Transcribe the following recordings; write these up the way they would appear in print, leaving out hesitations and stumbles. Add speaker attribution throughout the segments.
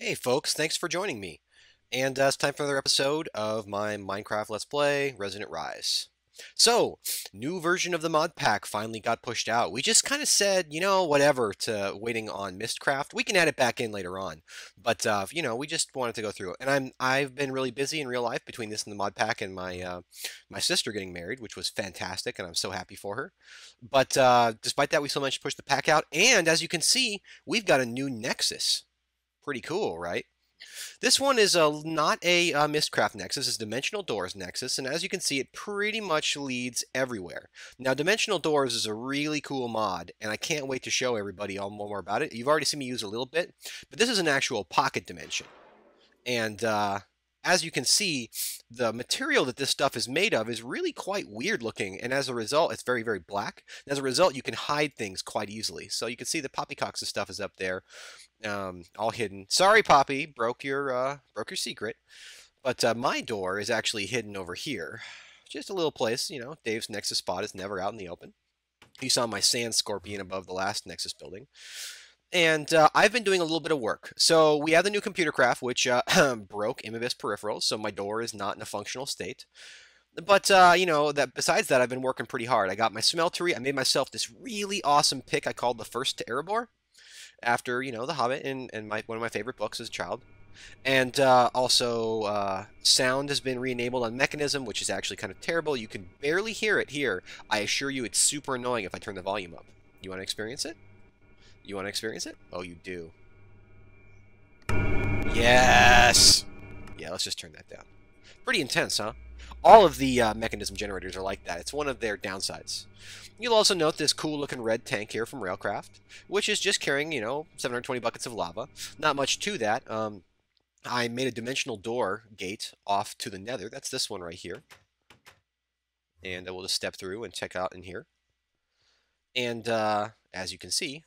Speaker 1: Hey folks, thanks for joining me. And it's time for another episode of my Minecraft Let's Play, Resonant Rise. So, new version of the mod pack finally got pushed out. We just kind of said, whatever, to waiting on Mistcraft. We can add it back in later on, but we just wanted to go through it. And I've been really busy in real life between this and the mod pack and my sister getting married, which was fantastic, and I'm so happy for her. But despite that, we still managed to push the pack out. And as you can see, we've got a new Nexus. Pretty cool, right? This one is not a Mistcraft Nexus, it's Dimensional Doors Nexus, and as you can see, it pretty much leads everywhere. Now, Dimensional Doors is a really cool mod, and I can't wait to show everybody all more about it. You've already seen me use a little bit, but this is an actual pocket dimension. And as you can see, the material that this stuff is made of is really quite weird looking, and as a result, it's very, very black. And as a result, you can hide things quite easily. So you can see the Poppycock's stuff is up there, all hidden. Sorry, Poppy, broke your secret. But my door is actually hidden over here. Just a little place, Dave's Nexus spot is never out in the open. You saw my sand scorpion above the last Nexus building. And I've been doing a little bit of work. So we have the new computer craft, which broke Immibis peripherals, so my door is not in a functional state. But that besides that, I've been working pretty hard. I got my smeltery. I made myself this really awesome pick I called the First to Erebor, after The Hobbit and one of my favorite books as a child. And also, sound has been re-enabled on Mechanism, which is actually kind of terrible. You can barely hear it here. I assure you, it's super annoying if I turn the volume up. You want to experience it? You want to experience it? Oh, you do. Yes! Yeah, let's just turn that down. Pretty intense, huh? All of the mechanism generators are like that. It's one of their downsides. You'll also note this cool-looking red tank here from Railcraft, which is just carrying, 720 buckets of lava. Not much to that. I made a dimensional door gate off to the nether. That's this one right here. And we'll just step through and check out in here. And as you can see,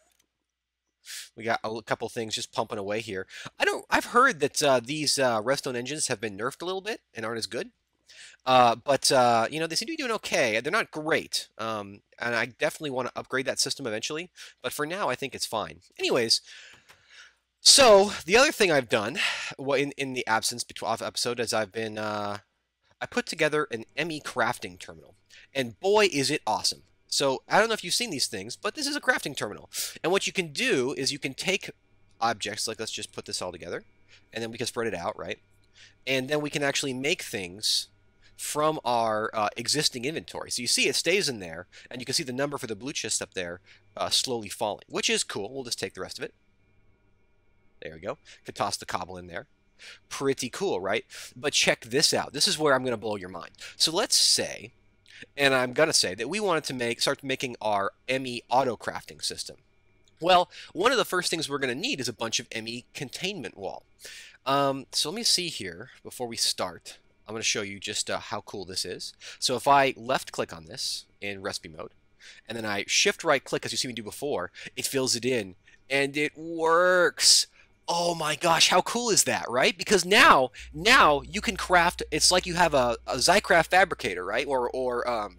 Speaker 1: we got a couple things just pumping away here. I've heard that these redstone engines have been nerfed a little bit and aren't as good. But they seem to be doing okay. They're not great, and I definitely want to upgrade that system eventually. But for now, I think it's fine. Anyways, so the other thing I've done, in the absence off episode, is I put together an ME crafting terminal, and boy, is it awesome. So I don't know if you've seen these things, but this is a crafting terminal, and what you can do is you can take objects, like let's just put this all together, and then we can spread it out, right? And then we can actually make things from our existing inventory. So you see it stays in there, and you can see the number for the blue chest up there slowly falling, which is cool. We'll just take the rest of it. There we go. Could toss the cobble in there. Pretty cool, right? But check this out. This is where I'm going to blow your mind. So let's say, and I'm going to say, that we wanted to start making our ME Autocrafting system. Well, one of the first things we're going to need is a bunch of ME containment wall. So let me see here before we start. I'm going to show you just how cool this is. So if I left click on this in recipe mode, and then I shift right click as you see me do before, it fills it in, and it works. Oh my gosh, how cool is that, right? Because now you can craft. It's like you have a Zycraft fabricator, right? Or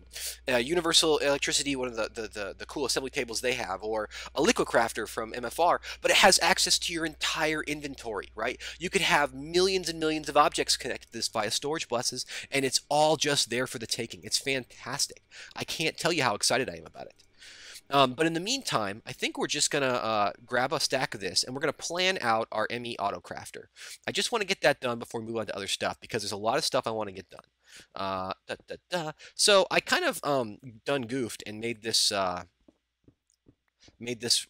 Speaker 1: Universal Electricity, one of the cool assembly tables they have, or a Liquid Crafter from MFR. But it has access to your entire inventory, right? You could have millions and millions of objects connected to this via storage buses, and it's all just there for the taking. It's fantastic. I can't tell you how excited I am about it. But in the meantime, I think we're just going to grab a stack of this, and we're going to plan out our ME Autocrafter. I just want to get that done before we move on to other stuff, because there's a lot of stuff I want to get done. So I kind of done goofed and made this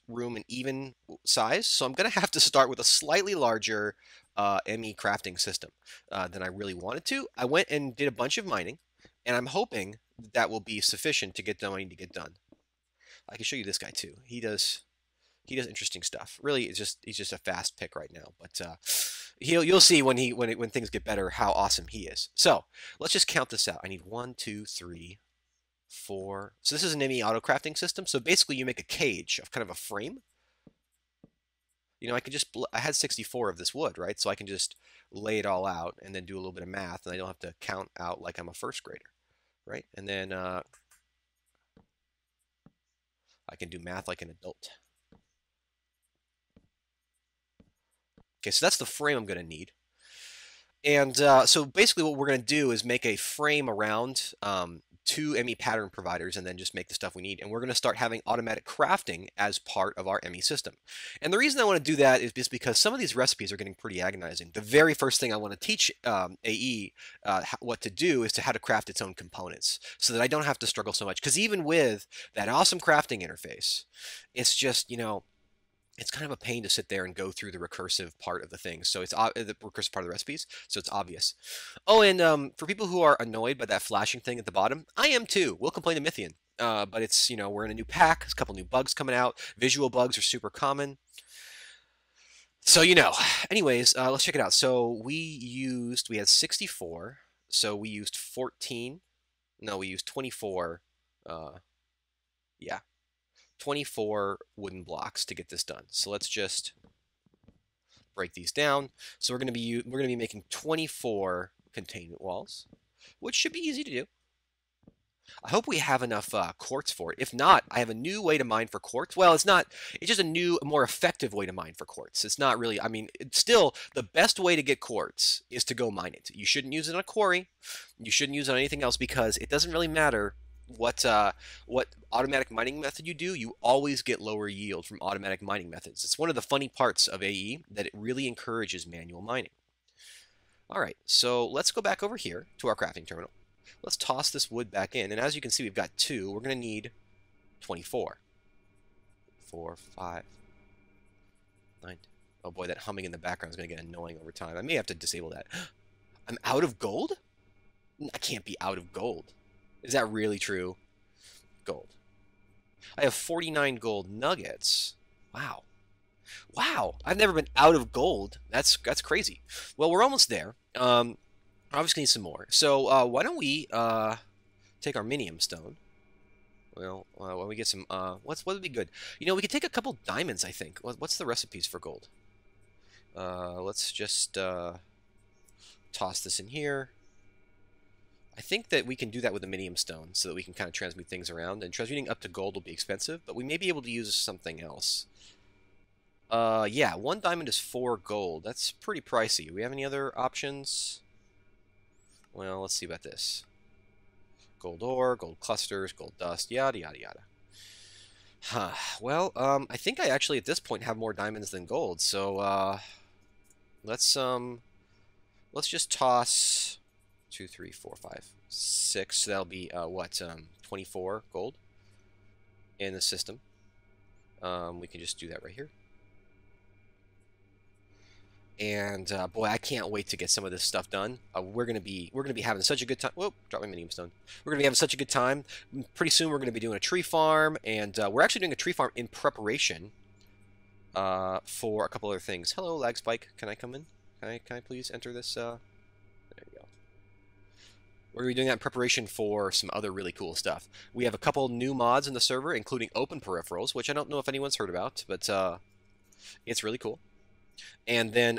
Speaker 1: room an even size, so I'm going to have to start with a slightly larger ME crafting system than I really wanted to. I went and did a bunch of mining, and I'm hoping that will be sufficient to get done what I need to get done. I can show you this guy too. He does interesting stuff. Really, he's just a fast pick right now, but you'll see when things get better how awesome he is. So let's just count this out. I need 1, 2, 3, 4. So this is an ME auto crafting system. So basically, you make a cage of kind of a frame. I had 64 of this wood, right? So I can just lay it all out and then do a little bit of math, and I don't have to count out like I'm a first grader, right? And then I can do math like an adult. Okay, so that's the frame I'm going to need. And so basically what we're going to do is make a frame around 2 ME pattern providers and then just make the stuff we need. And we're going to start having automatic crafting as part of our ME system. And the reason I want to do that is just because some of these recipes are getting pretty agonizing. The very first thing I want to teach AE what to do is how to craft its own components so that I don't have to struggle so much. Because even with that awesome crafting interface, it's just, you know, it's kind of a pain to sit there and go through the recursive part of the thing. So it's the recursive part of the recipes, so it's obvious. Oh, and for people who are annoyed by that flashing thing at the bottom, I am too. We'll complain to Mythian. But it's, you know, we're in a new pack, there's a couple new bugs coming out. Visual bugs are super common. So, you know, anyways, let's check it out. So we had 64, so we used 14. No, we used 24. Yeah. 24 wooden blocks to get this done. So let's just break these down. So we're going to be making 24 containment walls, which should be easy to do. I hope we have enough quartz for it. If not, I have a new way to mine for quartz. Well, it's not. It's just a new, more effective way to mine for quartz. It's not really. I mean, it's still the best way to get quartz is to go mine it. You shouldn't use it on a quarry. You shouldn't use it on anything else because it doesn't really matter what automatic mining method you do, you always get lower yield from automatic mining methods. It's one of the funny parts of AE that it really encourages manual mining. All right, so let's go back over here to our crafting terminal. Let's toss this wood back in, and as you can see, we've got 2. We're going to need 24. 4, 5, 9. Oh boy, that humming in the background is going to get annoying over time. I may have to disable that. I'm out of gold? I can't be out of gold. Is that really true? Gold. I have 49 gold nuggets. Wow. Wow. I've never been out of gold. That's crazy. Well, we're almost there. Obviously need some more. So why don't we take our minium stone? Well, why don't we get some... what would be good? You know, we could take a couple diamonds, I think. What's the recipes for gold? Let's just toss this in here. I think that we can do that with a minium stone so that we can kind of transmute things around. And transmuting up to gold will be expensive, but we may be able to use something else. Yeah, 1 diamond is 4 gold. That's pretty pricey. Do we have any other options? Well, let's see about this. Gold ore, gold clusters, gold dust, yada, yada, yada. Huh. Well, I think I actually at this point have more diamonds than gold, so let's just toss 2, 3, 4, 5, 6. So that'll be what 24 gold in the system. We can just do that right here. And boy, I can't wait to get some of this stuff done. We're gonna be having such a good time. Whoop! Drop my minium stone. We're gonna be having such a good time. Pretty soon, we're gonna be doing a tree farm, and we're actually doing a tree farm in preparation for a couple other things. Hello, lag spike. Can I come in? Can I please enter this? There you go. We're going to be doing that in preparation for some other really cool stuff. We have a couple new mods in the server, including open peripherals, which I don't know if anyone's heard about, but it's really cool. And then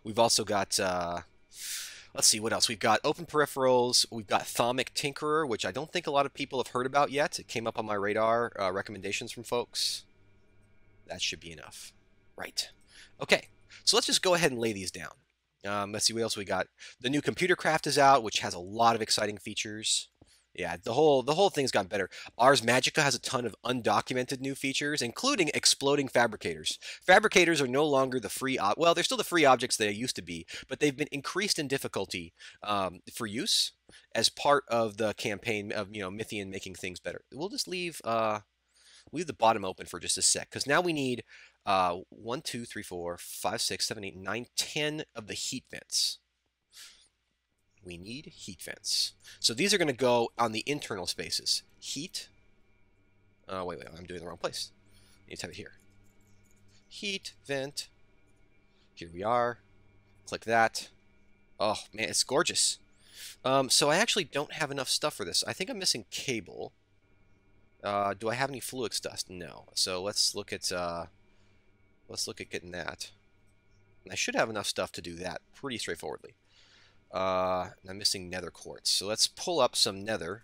Speaker 1: we've also got, let's see, what else? We've got open peripherals, we've got Thaumic Tinkerer, which I don't think a lot of people have heard about yet. It came up on my radar, recommendations from folks. That should be enough. Right. Okay, so let's just go ahead and lay these down. Let's see what else we got. The new Computer Craft is out, which has a lot of exciting features. Yeah, the whole thing's gotten better. Ars Magica has a ton of undocumented new features, including exploding fabricators. Fabricators are no longer the free... well, they're still the free objects they used to be, but they've been increased in difficulty for use as part of the campaign of, you know, Mythian making things better. We'll just leave the bottom open for just a sec, because now we need 1, 2, 3, 4, 5, 6, 7, 8, 9, 10 of the heat vents. We need heat vents. So these are going to go on the internal spaces. Heat. Wait, I'm doing the wrong place. I need to have it here. Heat vent. Here we are. Click that. Oh, man, it's gorgeous. So I actually don't have enough stuff for this. I think I'm missing cable. Do I have any fluix dust? No. So let's look at getting that. And I should have enough stuff to do that pretty straightforwardly. I'm missing nether quartz. So let's pull up some nether.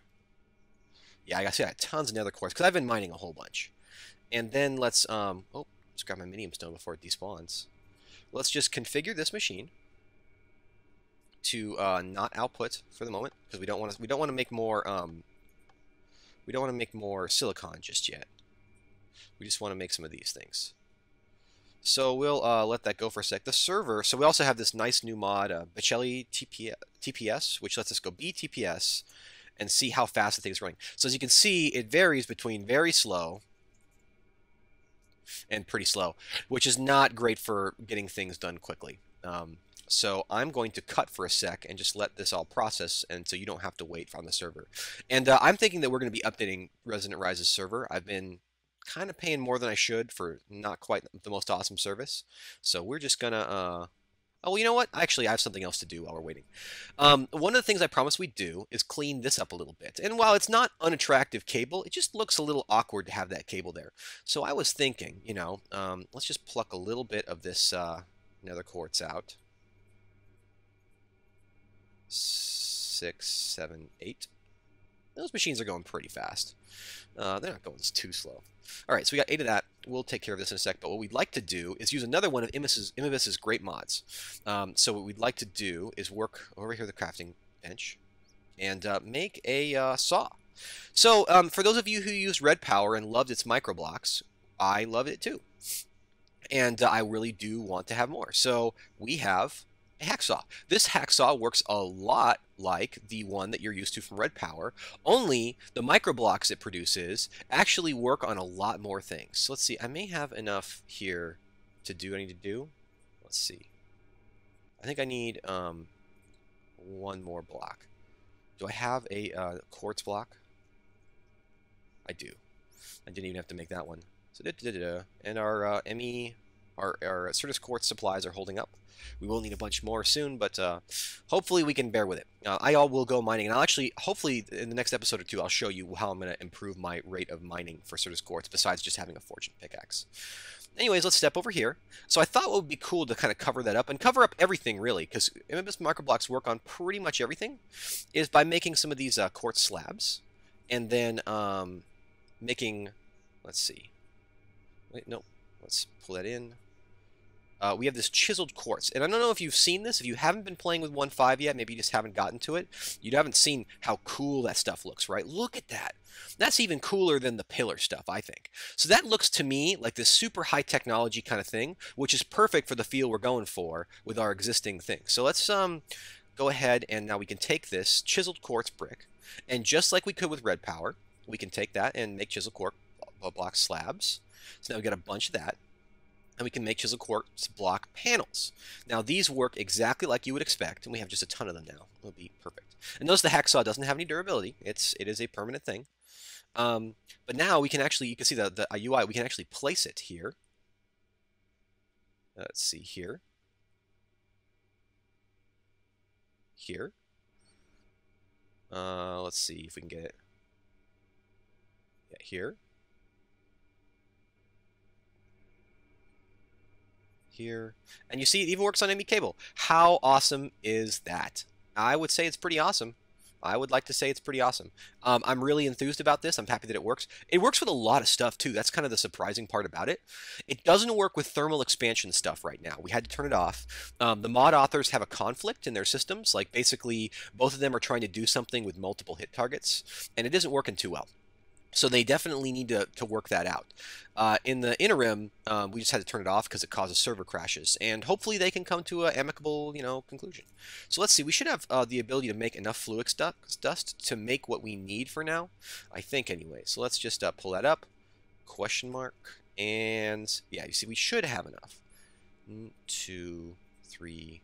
Speaker 1: Yeah, I got tons of nether quartz because I've been mining a whole bunch. And then let's Let's grab my medium stone before it despawns. Let's just configure this machine to not output for the moment, because we don't want to make more silicon just yet. We just want to make some of these things. So we'll let that go for a sec. The server, so we also have this nice new mod, Bocelli TPS, which lets us go BTPS and see how fast the thing's running. So as you can see, it varies between very slow and pretty slow, which is not great for getting things done quickly. So I'm going to cut for a sec and just let this all process, and so you don't have to wait on the server. And I'm thinking that we're going to be updating Resonant Rise's server. I've been kind of paying more than I should for not quite the most awesome service. So we're just going to... oh, well, you know what? Actually, I have something else to do while we're waiting. One of the things I promised we'd do is clean this up a little bit. And while it's not unattractive cable, it just looks a little awkward to have that cable there. So I was thinking, you know, let's just pluck a little bit of this nether quartz out. 6, 7, 8. Those machines are going pretty fast. They're not going too slow. All right, so we got 8 of that. We'll take care of this in a sec, but what we'd like to do is use another one of Immibis's great mods. So what we'd like to do is work over here the crafting bench and make a saw. So for those of you who used Red Power and loved its microblocks, I love it too. And I really do want to have more. So we have a hacksaw. This hacksaw works a lot like the one that you're used to from Red Power, only the microblocks it produces actually work on a lot more things. So let's see, I may have enough here to do what I need to do. Let's see. I think I need one more block. Do I have a quartz block? I do. I didn't even have to make that one. So and our ME, our Certus quartz supplies are holding up. We will need a bunch more soon, but hopefully we can bear with it. I will go mining, and I'll actually, hopefully in the next episode or two, I'll show you how I'm going to improve my rate of mining for Certus quartz, besides just having a fortune pickaxe. Anyways, let's step over here. So I thought what would be cool to kind of cover that up, and cover up everything really, because Immibis microblocks work on pretty much everything, is by making some of these quartz slabs, and then making, let's see. Wait, no, let's pull that in. We have this chiseled quartz, and I don't know if you've seen this. If you haven't been playing with 1.5 yet, maybe you just haven't gotten to it. You haven't seen how cool that stuff looks, right? Look at that. That's even cooler than the pillar stuff, I think. So that looks to me like this super high technology kind of thing, which is perfect for the feel we're going for with our existing thing. So let's go ahead, and now we can take this chiseled quartz brick, and just like we could with Red Power, we can take that and make chiseled quartz block slabs. So now we got a bunch of that. And we can make chisel quartz block panels. Now these work exactly like you would expect, and we have just a ton of them now. It'll be perfect. And notice the hacksaw doesn't have any durability. It is a permanent thing. But now we can actually, you can see the UI, we can actually place it here. Let's see here. Here. Let's see if we can get it. Yeah, here. Here, and you see it even works on ME cable. How awesome is that? I would say it's pretty awesome. I would like to say it's pretty awesome. I'm really enthused about this. I'm happy that it works. It works with a lot of stuff too. That's kind of the surprising part about it. It doesn't work with thermal expansion stuff right now. We had to turn it off. The mod authors have a conflict in their systems. Like basically both of them are trying to do something with multiple hit targets, and it isn't working too well. So they definitely need to work that out. In the interim, we just had to turn it off because it causes server crashes, and hopefully they can come to an amicable, conclusion. So let's see. We should have the ability to make enough fluid dust to make what we need for now, I think. Anyway, so let's just pull that up. Question mark, and yeah, you see, we should have enough. 2, 3.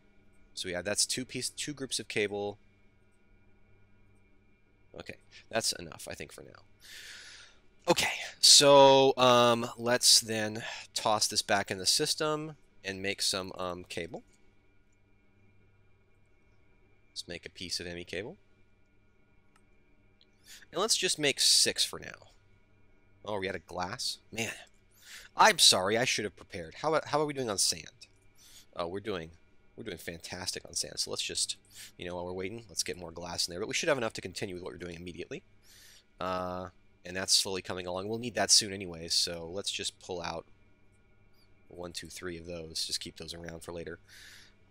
Speaker 1: So yeah, that's two groups of cable. Okay, that's enough, I think, for now. Okay, so let's then toss this back in the system and make some cable. Let's make a piece of ME cable. And let's just make 6 for now. Oh, we had a glass? Man, I'm sorry, I should have prepared. How are we doing on sand? Oh, we're doing fantastic on sand. So let's just, while we're waiting, let's get more glass in there. But we should have enough to continue with what we're doing immediately. And that's slowly coming along. We'll need that soon anyways, so let's just pull out 1, 2, 3 of those. Just keep those around for later.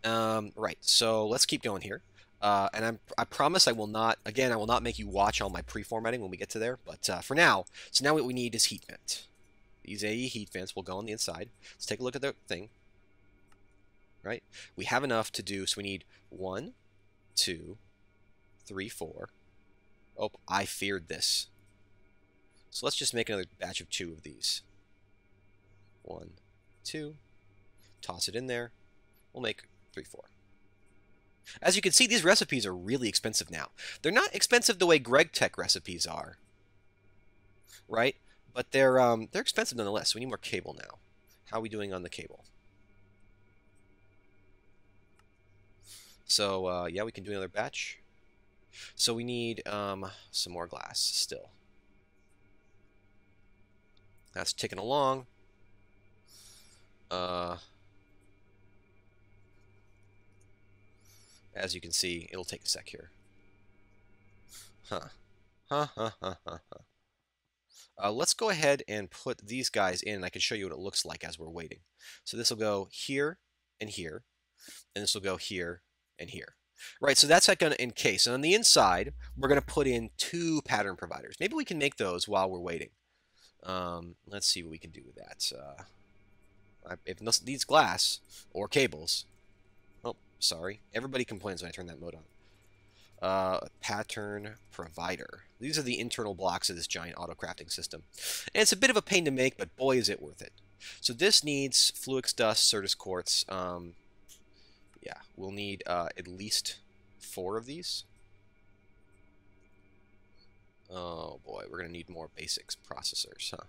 Speaker 1: Right, so let's keep going here. And I promise I will not, again, I will not make you watch all my pre-formatting when we get to there, but for now, so now what we need is heat vent. These AE heat vents will go on the inside. Let's take a look at the thing. Right? We have enough to do, so we need 1, 2, 3, 4. Oh, I feared this. So let's just make another batch of 2 of these. 1, 2. Toss it in there. We'll make 3, 4. As you can see, these recipes are really expensive now. They're not expensive the way Greg Tech recipes are, right? But they're expensive nonetheless. So we need more cable now. How are we doing on the cable? So yeah, we can do another batch. So we need some more glass still. That's ticking along. As you can see, it'll take a sec here. Let's go ahead and put these guys in, and I can show you what it looks like as we're waiting. So this will go here and here, and this will go here and here. Right, so that's going to encase. And on the inside, we're going to put in 2 pattern providers. Maybe we can make those while we're waiting. Let's see what we can do with that. If this needs glass or cables, oh, sorry. Everybody complains when I turn that mode on. Pattern provider. These are the internal blocks of this giant auto-crafting system. And it's a bit of a pain to make, but boy is it worth it. So this needs Fluix dust, Certus quartz. Yeah, we'll need at least 4 of these. Oh boy, we're going to need more basics processors, huh?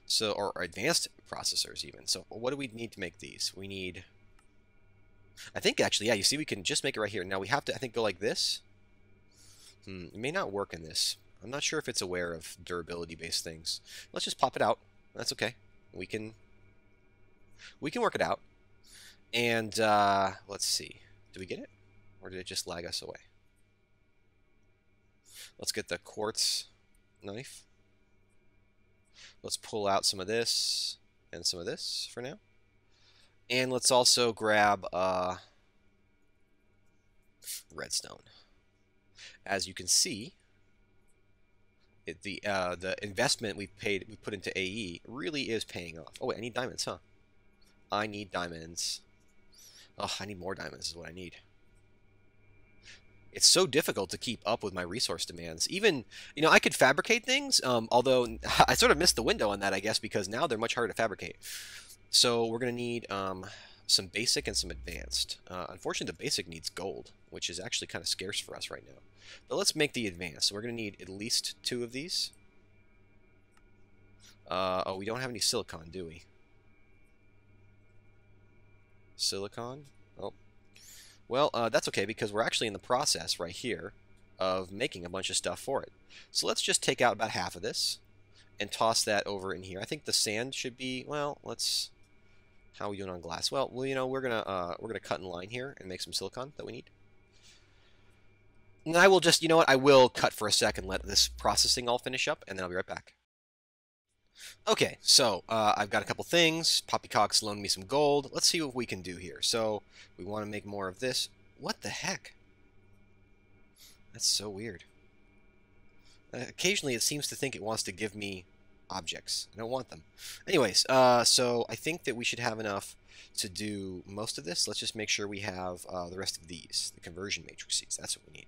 Speaker 1: So, or advanced processors even. So what do we need to make these? We need, I think actually, yeah, you see we can just make it right here. Now we have to, I think, go like this. It may not work in this. I'm not sure if it's aware of durability-based things. Let's just pop it out. That's okay. We can work it out. And let's see. Did we get it? Or did it just lag us away? Let's get the quartz knife. Let's pull out some of this and some of this for now. And let's also grab redstone. As you can see, the investment we put into AE really is paying off. Oh wait, I need diamonds, huh? I need diamonds. Oh, I need more diamonds is what I need. It's so difficult to keep up with my resource demands. Even, you know, I could fabricate things, although I sort of missed the window on that, I guess, because now they're much harder to fabricate. So we're going to need some basic and some advanced. Unfortunately, the basic needs gold, which is actually kind of scarce for us right now. But let's make the advanced. So we're going to need at least 2 of these. Oh, we don't have any silicon, do we? Silicon? Oh. Well, that's okay because we're actually in the process right here of making a bunch of stuff for it. So let's just take out about half of this and toss that over in here. I think the sand should be, well, let's, how are we doing on glass? Well, you know, we're gonna cut in line here and make some silicon that we need. And I will just, you know what, I will cut for a second, let this processing all finish up, and then I'll be right back. Okay, so I've got a couple things. Poppycock's loaned me some gold. Let's see what we can do here. So we want to make more of this. What the heck? That's so weird. Occasionally it seems to think it wants to give me objects. I don't want them. Anyways, so I think that we should have enough to do most of this. Let's just make sure we have the rest of these, the conversion matrices. That's what we need.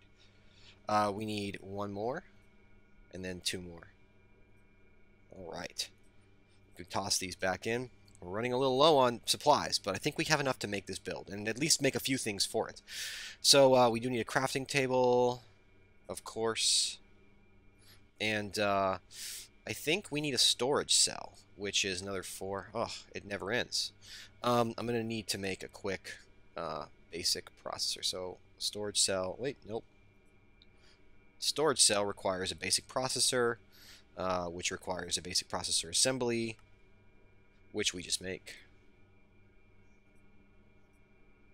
Speaker 1: We need 1 more, and then 2 more. All right. We can toss these back in. We're running a little low on supplies, but I think we have enough to make this build, and at least make a few things for it. So we do need a crafting table, of course, and I think we need a storage cell, which is another 4. Oh, it never ends. I'm going to need to make a quick basic processor. So storage cell, wait, nope. Storage cell requires a basic processor, which requires a basic processor assembly, which we just make.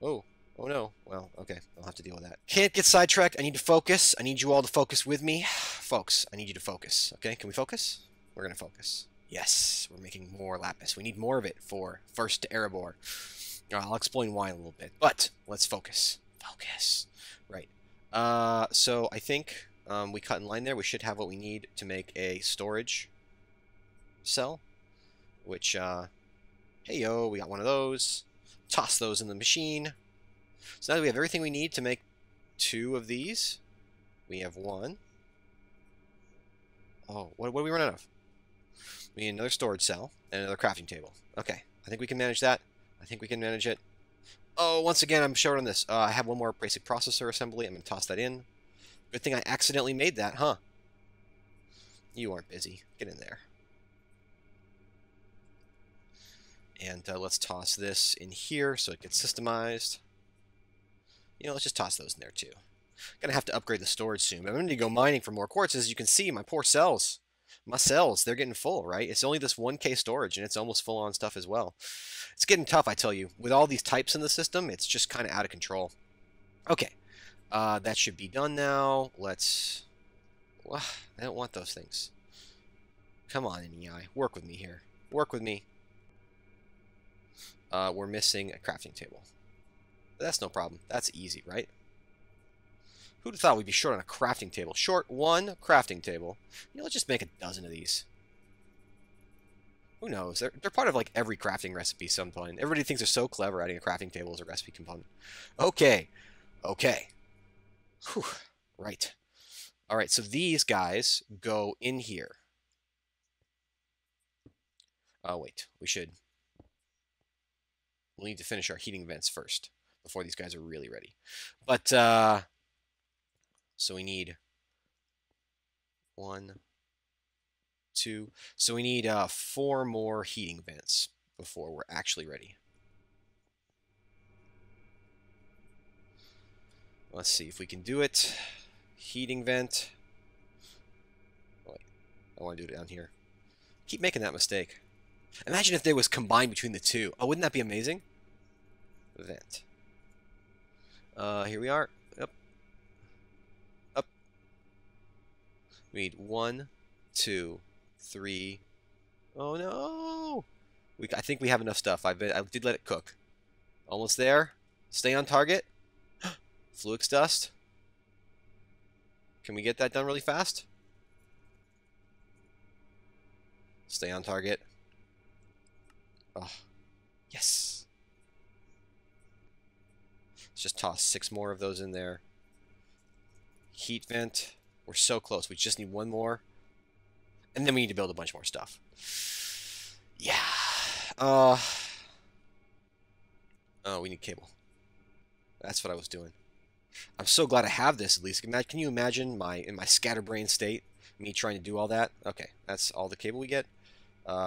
Speaker 1: Oh no. Well, okay, I'll have to deal with that. Can't get sidetracked. I need to focus. I need you all to focus with me. Folks, I need you to focus. Okay, can we focus? We're going to focus. Yes, we're making more lapis. We need more of it for first to Erebor. I'll explain why in a little bit, but let's focus. Focus. Right. So I think we cut in line there. We should have what we need to make a storage cell, which, hey yo, we got one of those. Toss those in the machine. So now that we have everything we need to make 2 of these, we have 1. Oh, what do we run out of? We need another storage cell and another crafting table. Okay, I think we can manage that. I think we can manage it. Oh, once again, I'm short on this. I have one more basic processor assembly. I'm going to toss that in. Good thing I accidentally made that, huh? You aren't busy. Get in there. And let's toss this in here so it gets systemized. You know, let's just toss those in there too. Gonna have to upgrade the storage soon. But I'm going to go mining for more quartz. As you can see, my poor cells. My cells, they're getting full, right? It's only this 1K storage, and it's almost full on stuff as well. It's getting tough, I tell you. With all these types in the system, it's just kind of out of control. Okay, that should be done now. Let's... Well, I don't want those things. Come on, NEI. Work with me here. Work with me. We're missing a crafting table. But that's no problem. That's easy, right? Who'd have thought we'd be short on a crafting table? Short 1 crafting table. You know, let's just make a dozen of these. Who knows? They're part of, like, every crafting recipe sometime. Everybody thinks they're so clever adding a crafting table as a recipe component. Okay. Okay. Whew. Right. Alright, so these guys go in here. Oh, wait. We'll need to finish our heating vents first before these guys are really ready. But, so we need 1, 2. So we need 4 more heating vents before we're actually ready. Let's see if we can do it. Heating vent. Oh, wait. I want to do it down here. Keep making that mistake. Imagine if they was combined between the 2. Oh, wouldn't that be amazing? Vent. Here we are. Up. Up. We need 1, 2, 3. Oh no! I think we have enough stuff. I did let it cook. Almost there. Stay on target. Fluix dust. Can we get that done really fast? Stay on target. Oh, yes. Let's just toss 6 more of those in there. Heat vent. We're so close. We just need 1 more. And then we need to build a bunch more stuff. Yeah. Oh, we need cable. That's what I was doing. I'm so glad I have this at least. Can you imagine in my scatterbrain state, me trying to do all that? Okay, that's all the cable we get.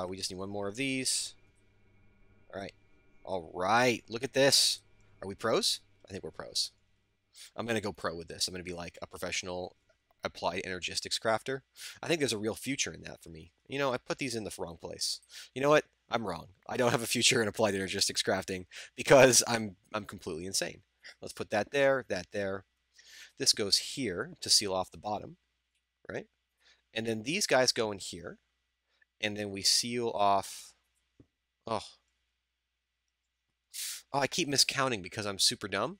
Speaker 1: We just need 1 more of these. Alright. Alright, look at this. Are we pros? I think we're pros. I'm going to go pro with this. I'm going to be like a professional Applied Energistics crafter. I think there's a real future in that for me. You know, I put these in the wrong place. You know what? I'm wrong. I don't have a future in Applied Energistics crafting because I'm completely insane. Let's put that there, that there. This goes here to seal off the bottom, right? And then these guys go in here, and then we seal off. Oh, I keep miscounting because I'm super dumb.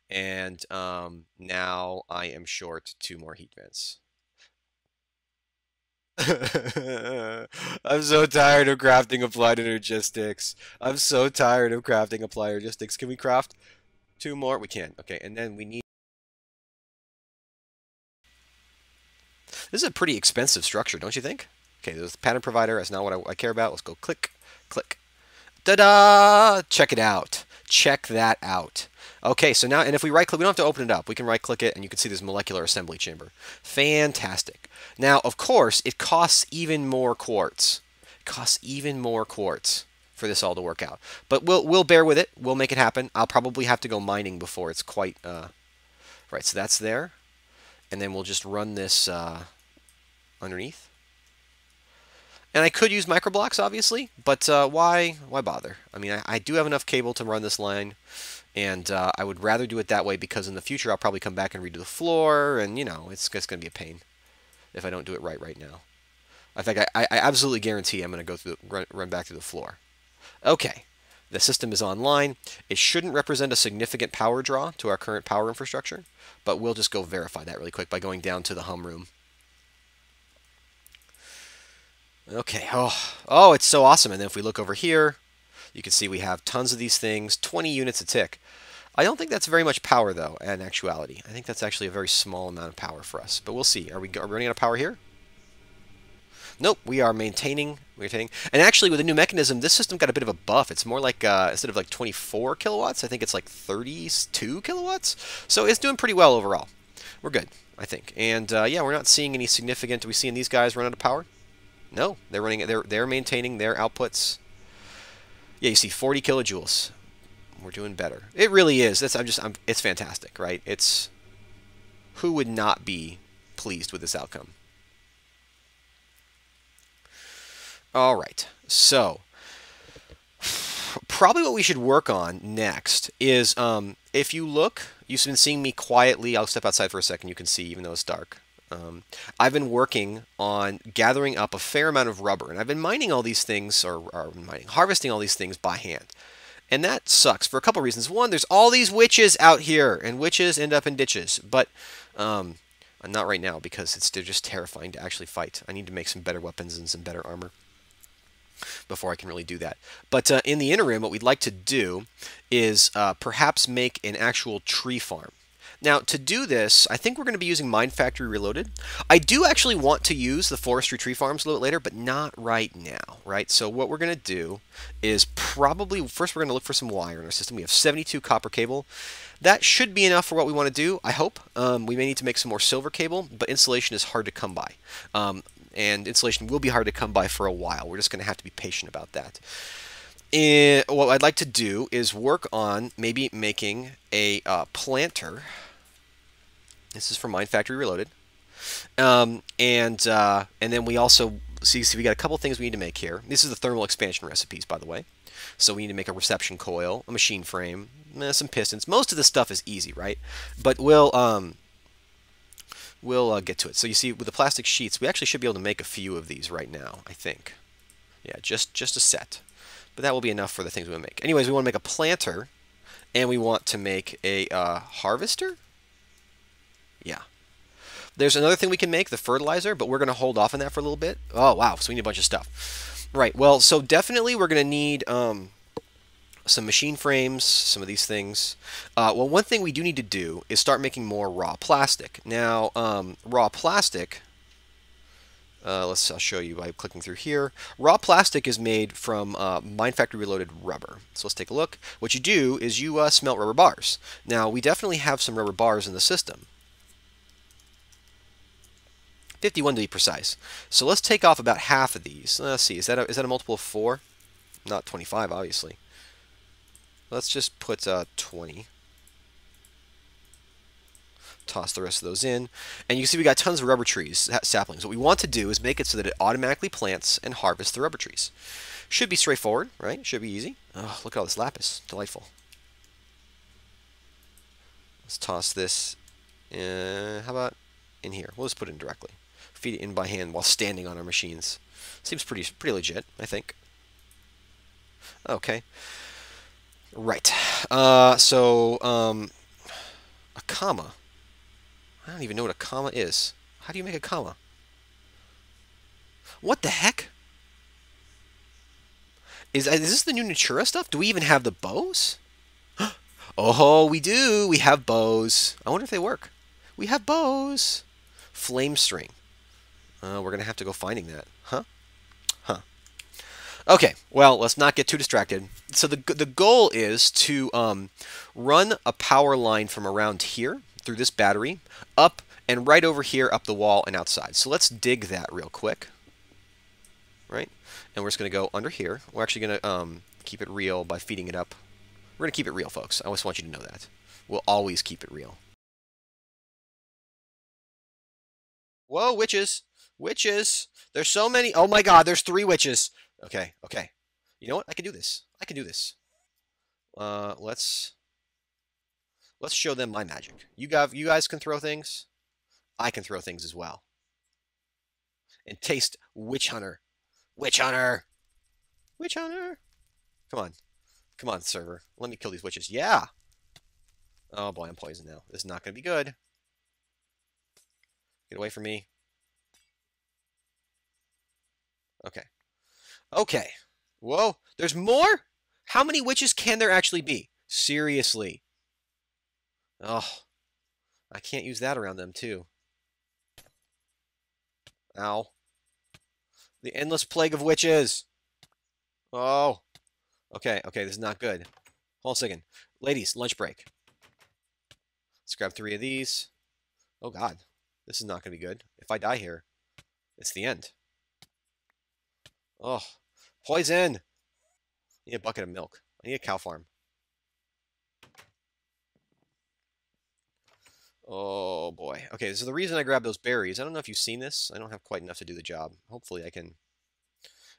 Speaker 1: And now I am short 2 more heat vents. I'm so tired of crafting Applied Energistics. I'm so tired of crafting Applied Energistics. Can we craft 2 more? We can. Okay, and then we need... This is a pretty expensive structure, don't you think? Okay, the pattern provider. That's not what I care about. Let's go click, click. Ta-da! Check it out. Check that out. Okay, so now, and if we right-click, we don't have to open it up. We can right-click it, and you can see this molecular assembly chamber. Fantastic. Now, of course, it costs even more quartz. It costs even more quartz for this all to work out. But we'll bear with it. We'll make it happen. I'll probably have to go mining before it's quite... Right, so that's there. And then we'll just run this underneath. And I could use microblocks, obviously, but why bother? I mean, I do have enough cable to run this line, and I would rather do it that way because in the future I'll probably come back and redo the floor, and, you know, it's going to be a pain if I don't do it right now. In fact, I absolutely guarantee I'm going to go through run back through the floor. Okay, the system is online. It shouldn't represent a significant power draw to our current power infrastructure, but we'll just go verify that really quick by going down to the hum room. Okay, oh, it's so awesome. And then if we look over here, you can see we have tons of these things, 20 units a tick. I don't think that's very much power, though, in actuality. I think that's actually a very small amount of power for us. But we'll see. Are we running out of power here? Nope, we are maintaining. And actually, with the new mechanism, this system got a bit of a buff. It's more like, instead of like 24 kilowatts, I think it's like 32 kilowatts. So it's doing pretty well overall. We're good, I think. And yeah, we're not seeing any significant. Are we seeing these guys run out of power? No, they're running. They're maintaining their outputs. Yeah, you see 40 kilojoules. We're doing better. It really is. It's fantastic, right? Who would not be pleased with this outcome? All right. So, probably what we should work on next is, if you look, you've been seeing me quietly. I'll step outside for a second. You can see, even though it's dark. I've been working on gathering up a fair amount of rubber, and I've been mining all these things, harvesting all these things by hand. And that sucks for a couple reasons. One, there's all these witches out here, and witches end up in ditches. But not right now, because they're just terrifying to actually fight. I need to make some better weapons and some better armor before I can really do that. But in the interim, what we'd like to do is perhaps make an actual tree farm. Now, to do this, I think we're going to be using Minefactory Reloaded. I do actually want to use the forestry tree farms a little bit later, but not right now, right? So what we're going to do is probably, first we're going to look for some wire in our system. We have 72 copper cable. That should be enough for what we want to do, I hope. We may need to make some more silver cable, but insulation is hard to come by. And insulation will be hard to come by for a while. We're just going to have to be patient about that. And what I'd like to do is work on maybe making a planter. This is from Minefactory Reloaded. And then we also see we got a couple things we need to make here. This is the thermal expansion recipes, by the way. So we need to make a reception coil, a machine frame, some pistons. Most of this stuff is easy, right? But we'll get to it. So you see, with the plastic sheets, we actually should be able to make a few of these right now, I think. Yeah, just a set. But that will be enough for the things we want to make. Anyways, we want to make a planter, and we want to make a harvester? Yeah. There's another thing we can make, the fertilizer, but we're going to hold off on that for a little bit. Oh, wow, so we need a bunch of stuff. Right, well, so definitely we're going to need some machine frames, some of these things. Well, one thing we do need to do is start making more raw plastic. Now, raw plastic, I'll show you by clicking through here. Raw plastic is made from Minefactory Reloaded rubber. So let's take a look. What you do is you smelt rubber bars. Now, we definitely have some rubber bars in the system. 51 to be precise. So let's take off about half of these. Let's see, is that a multiple of 4? Not 25, obviously. Let's just put 20. Toss the rest of those in. And you can see we got tons of rubber trees, saplings. What we want to do is make it so that it automatically plants and harvests the rubber trees. Should be straightforward, right? Should be easy. Oh, look at all this lapis. Delightful. Let's toss this. How about in here? We'll just put it in directly. Feed it in by hand while standing on our machines. Seems pretty legit, I think. Okay. Right. A comma. I don't even know what a comma is. How do you make a comma? What the heck? Is this the new Natura stuff? Do we even have the bows? Oh, we do. We have bows. I wonder if they work. We have bows. Flame string. We're going to have to go finding that. Huh? Huh. Okay, well, let's not get too distracted. So the goal is to run a power line from around here through this battery up and right over here up the wall and outside. So let's dig that real quick. Right? And we're just going to go under here. We're actually going to keep it real by feeding it up. We're going to keep it real, folks. I always want you to know that. We'll always keep it real. Whoa, witches! Witches! There's so many. Oh my god, there's 3 witches. Okay, okay. You know what? I can do this. I can do this. Let's show them my magic. You guys can throw things. I can throw things as well. and taste Witch Hunter. Witch Hunter! Witch Hunter! Come on. Come on, server. Let me kill these witches. Yeah! Oh boy, I'm poisoned now. This is not going to be good. Get away from me. Okay. Okay. Whoa. There's more? How many witches can there actually be? Seriously. Oh. I can't use that around them, too. Ow. The endless plague of witches. Oh. Okay, okay, this is not good. Hold on a second. Ladies, lunch break. Let's grab 3 of these. Oh, God. This is not going to be good. If I die here, it's the end. Oh. Poison! I need a bucket of milk. I need a cow farm. Oh, boy. Okay, so the reason I grabbed those berries, I don't know if you've seen this. I don't have quite enough to do the job. Hopefully I can...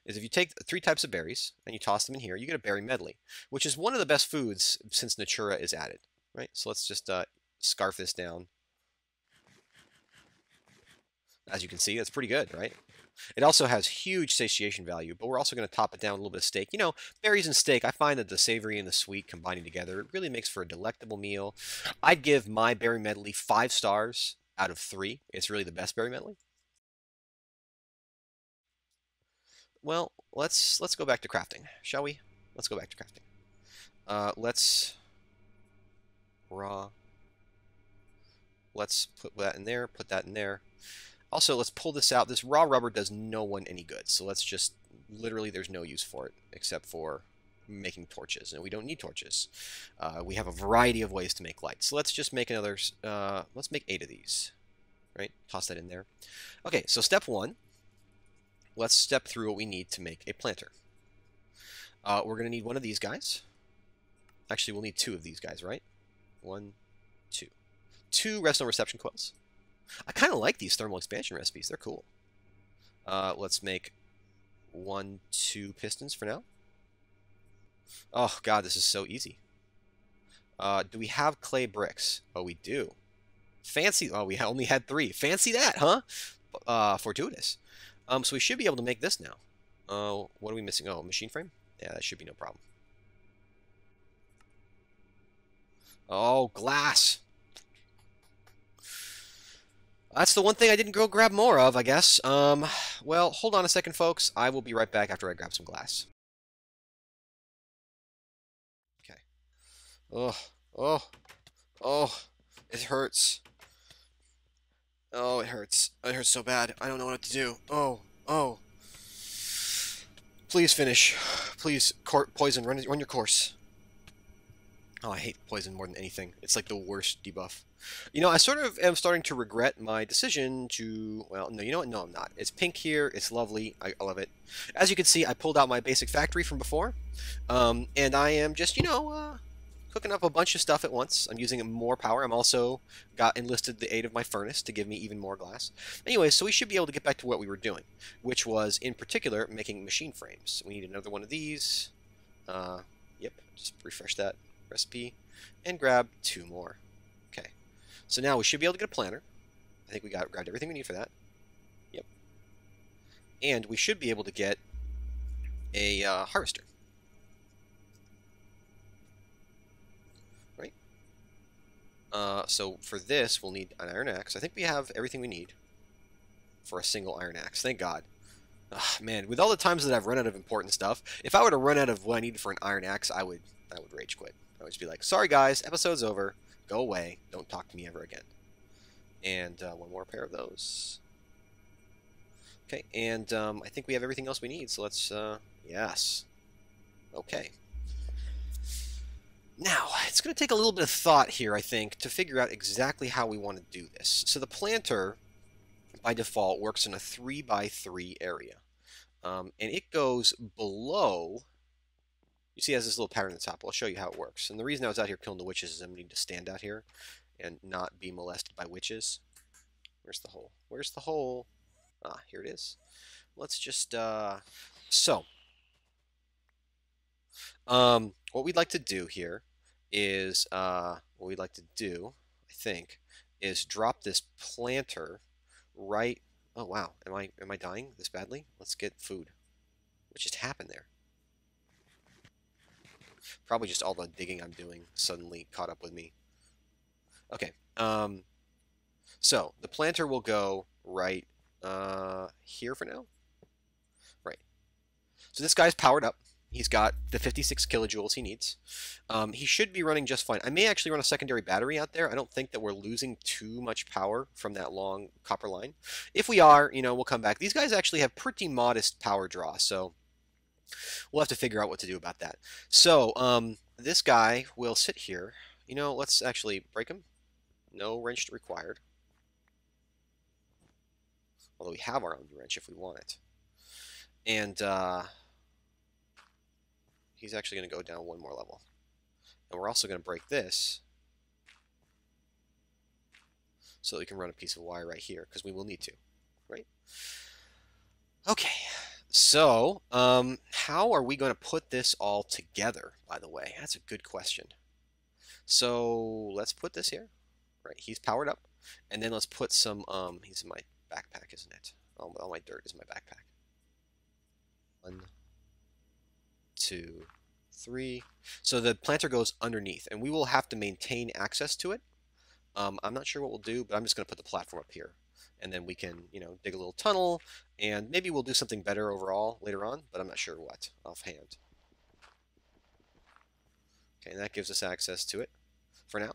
Speaker 1: Is if you take 3 types of berries and you toss them in here, you get a berry medley, which is one of the best foods since Natura is added, right? So let's just scarf this down. As you can see, that's pretty good, right? It also has huge satiation value, but we're also going to top it down with a little bit of steak. You know, berries and steak, I find that the savory and the sweet combining together, it really makes for a delectable meal. I'd give my berry medley 5 stars out of 3. It's really the best berry medley. Well, let's go back to crafting, shall we? Let's go back to crafting. Let's raw. Let's put that in there, put that in there. Also, let's pull this out. This raw rubber does no one any good, so let's just, literally, there's no use for it, except for making torches, and we don't need torches. We have a variety of ways to make lights, so let's just make another, let's make 8 of these, right? Toss that in there. Okay, so step 1, let's step through what we need to make a planter. We're going to need one of these guys. Actually, we'll need 2 of these guys, right? 1, 2. 2 Resonant reception coils. I kind of like these thermal expansion recipes. They're cool. Let's make 1, 2 pistons for now. Oh, God, this is so easy. Do we have clay bricks? Oh, we do. Fancy. Oh, we only had 3. Fancy that, huh? Fortuitous. So we should be able to make this now. Oh, what are we missing? Oh, machine frame? Yeah, that should be no problem. Oh, glass. That's the one thing I didn't go grab more of, I guess. Well, hold on a second, folks. I will be right back after I grab some glass. Okay. Oh, it hurts. Oh, it hurts. It hurts so bad. I don't know what to do. Oh. Please finish. Please, poison, run your course. Oh, I hate poison more than anything. It's like the worst debuff. You know, I sort of am starting to regret my decision to... Well, no, you know what? No, I'm not. It's pink here. It's lovely. I love it. As you can see, I pulled out my basic factory from before. And I am just, you know, cooking up a bunch of stuff at once. I'm using more power. I'm also enlisted the aid of my furnace to give me even more glass. Anyway, so we should be able to get back to what we were doing, which was, in particular, making machine frames. We need another one of these. Yep, just refresh that recipe and grab 2 more. Okay, so now we should be able to get a planter. I think we grabbed everything we need for that. Yep, and we should be able to get a harvester. Right. So for this, we'll need an iron axe. I think we have everything we need for a single iron axe. Thank God. Ugh, man, with all the times that I've run out of important stuff, if I were to run out of what I needed for an iron axe, I would rage quit. I would just be like, sorry guys, episode's over. Go away. Don't talk to me ever again. And 1 more pair of those. Okay, and I think we have everything else we need, so let's, yes. Okay. Now, it's going to take a little bit of thought here, I think, to figure out exactly how we want to do this. So the planter, by default, works in a 3x3 area. And it goes below... You see it has this little pattern at the top. I'll show you how it works. And the reason I was out here killing the witches is I'm going to stand out here and not be molested by witches. Where's the hole? Where's the hole? Ah, here it is. Let's just, what we'd like to do here is, I think, is drop this planter right, Oh wow, am I dying this badly? Let's get food. What just happened there? Probably just all the digging I'm doing suddenly caught up with me. Okay. So the planter will go right here for now. Right. So this guy's powered up. He's got the 56 kilojoules he needs. He should be running just fine. I may actually run a secondary battery out there. I don't think that we're losing too much power from that long copper line. If we are, we'll come back. These guys actually have pretty modest power draw, so we'll have to figure out what to do about that. So this guy will sit here. Let's actually break him. No wrench required. Although we have our own wrench if we want it. And he's actually going to go down one more level. And we're also going to break this so that we can run a piece of wire right here, because we will need to, right? Okay, so how are we going to put this all together, by the way? That's a good question. So let's put this here, right? He's powered up. And then let's put some, he's in my backpack, isn't it? All my dirt is in my backpack. 1, 2, 3. So the planter goes underneath, and we will have to maintain access to it. I'm not sure what we'll do, but I'm just going to put the platform up here. And then we can, dig a little tunnel, and maybe we'll do something better overall later on, but I'm not sure what offhand. Okay, and that gives us access to it for now.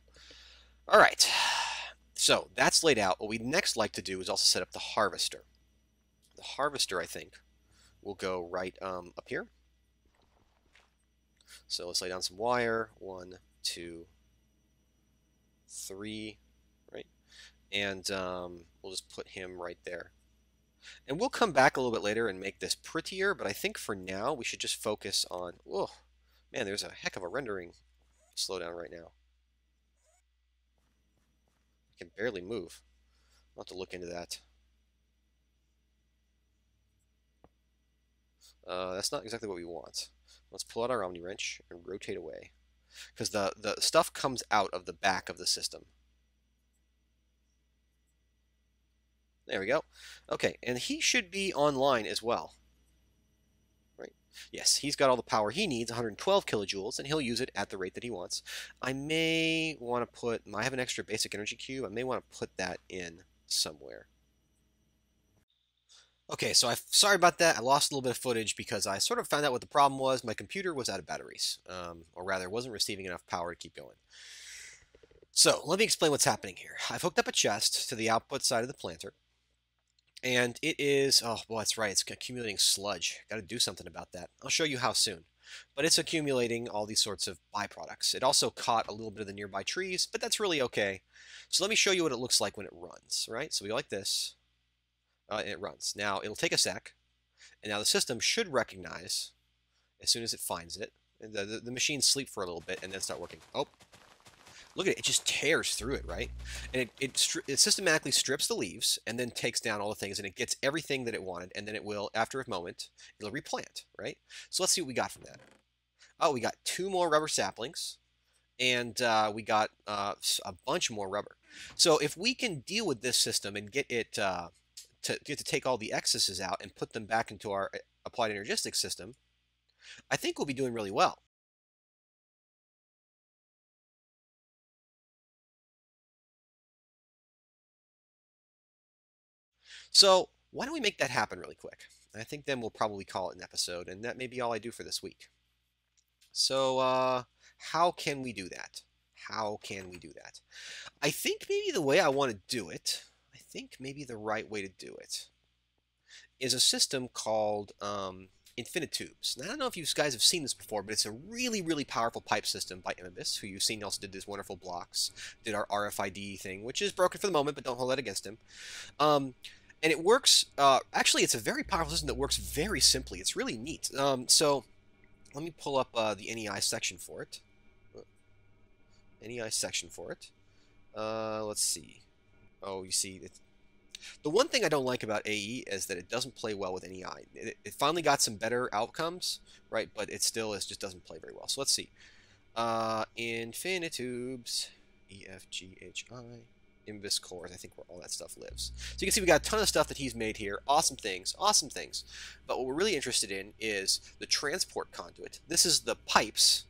Speaker 1: All right, so that's laid out. What we'd next like to do is also set up the harvester. The harvester, I think, will go right up here. So let's lay down some wire. 1, 2, 3, right? And we'll just put him right there. And we'll come back a little bit later and make this prettier, but I think for now we should just focus on... Oh, man, there's a heck of a rendering slowdown right now. I can barely move. I'll have to look into that. That's not exactly what we want. Let's pull out our Omni wrench and rotate away, because the stuff comes out of the back of the system. There we go. Okay, and he should be online as well. Right? Yes, he's got all the power he needs, 112 kilojoules, and he'll use it at the rate that he wants. I may want to put... I have an extra basic energy cube. I may want to put that in somewhere. Okay, so sorry about that. I lost a little bit of footage because I sort of found out what the problem was. My computer was out of batteries, or rather, wasn't receiving enough power to keep going. So let me explain what's happening here. I've hooked up a chest to the output side of the planter, and it is, oh, well, that's right, it's accumulating sludge. Got to do something about that. I'll show you how soon. But it's accumulating all these sorts of byproducts. It also caught a little bit of the nearby trees, but that's really okay. So let me show you what it looks like when it runs, right? So we go like this. And it runs. Now, it'll take a sec, and now the system should recognize, as soon as it finds it, the machines sleep for a little bit and then start working. Oh, look at it. It just tears through it, right? And it systematically strips the leaves and then takes down all the things, and it gets everything that it wanted, and then it will, after a moment, it'll replant, right? So let's see what we got from that. Oh, we got 2 more rubber saplings, and we got a bunch more rubber. So if we can deal with this system and get it... to take all the excesses out and put them back into our Applied Energistics system, I think we'll be doing really well. So why don't we make that happen really quick? I think then we'll probably call it an episode, and that may be all I do for this week. So how can we do that? How can we do that? I think maybe the way I want to do it, I think maybe the right way to do it is a system called Infinitubes. Now, I don't know if you guys have seen this before, but it's a really, really powerful pipe system by Immibis, who you've seen also did these wonderful blocks, did our RFID thing, which is broken for the moment, but don't hold that against him. And it works, actually, it's a very powerful system that works very simply. It's really neat. So let me pull up the NEI section for it. NEI section for it. Let's see. Oh, you see, the one thing I don't like about AE is that it doesn't play well with NEI. It finally got some better outcomes, right? But it still just doesn't play very well. So let's see. Infinitubes, EFGHI. Immibis cores, I think where all that stuff lives. So you can see we got a ton of stuff that he's made here. Awesome things, awesome things. But what we're really interested in is the transport conduit. This is the pipes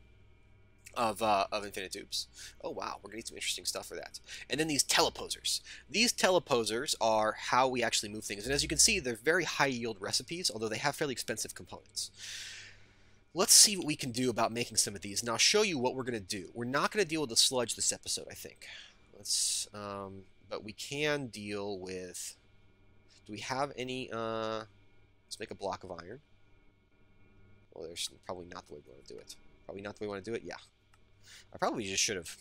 Speaker 1: of Infinitubes. Oh wow, we're gonna need some interesting stuff for that. And then these teleposers. These teleposers are how we actually move things. And as you can see, they're very high yield recipes, although they have fairly expensive components. Let's see what we can do about making some of these, and I'll show you what we're gonna do. We're not gonna deal with the sludge this episode, I think. But we can deal with. Do we have any? Let's make a block of iron. Well, there's probably not the way we want to do it. Probably not the way we want to do it. Yeah. I probably just should have.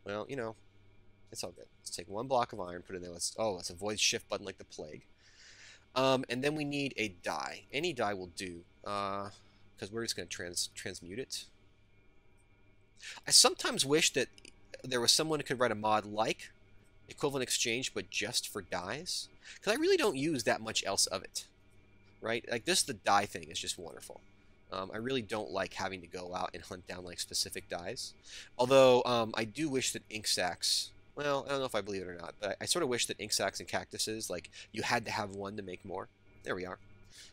Speaker 1: Well, you know, it's all good. Let's take one block of iron, put it in there. Let's avoid shift button like the plague. And then we need a die. Any die will do, because we're just going to transmute it. I sometimes wish that there was someone who could write a mod like Equivalent Exchange, but just for dies, because I really don't use that much else of it, right? Like this, the die thing is just wonderful. I really don't like having to go out and hunt down like specific dies. Although I do wish that ink sacks, well, I don't know if I believe it or not, but I sort of wish that ink sacks and cactuses, like you had to have one to make more. There we are.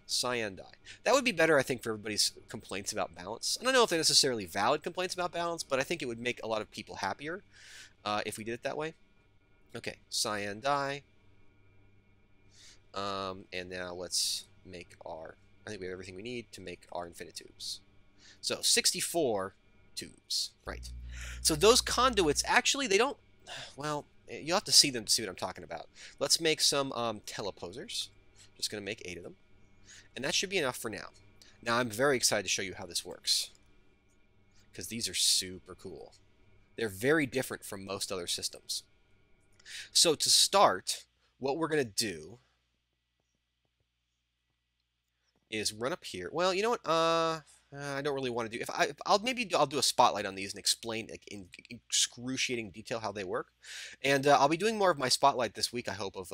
Speaker 1: Cyan dye. That would be better, I think, for everybody's complaints about balance. I don't know if they're necessarily valid complaints about balance, but I think it would make a lot of people happier if we did it that way. Okay, cyan dye. And now let's make our... I think we have everything we need to make our Infinitubes. So 64 tubes, right? So those conduits, actually, they don't... Well, you'll have to see them to see what I'm talking about. Let's make some teleposers. Just going to make 8 of them. And that should be enough for now. Now, I'm very excited to show you how this works, because these are super cool. They're very different from most other systems. So to start, what we're going to do is run up here. Well, you know what? I don't really want to do. I'll do a spotlight on these and explain like, in excruciating detail how they work. And I'll be doing more of my spotlight this week, I hope, of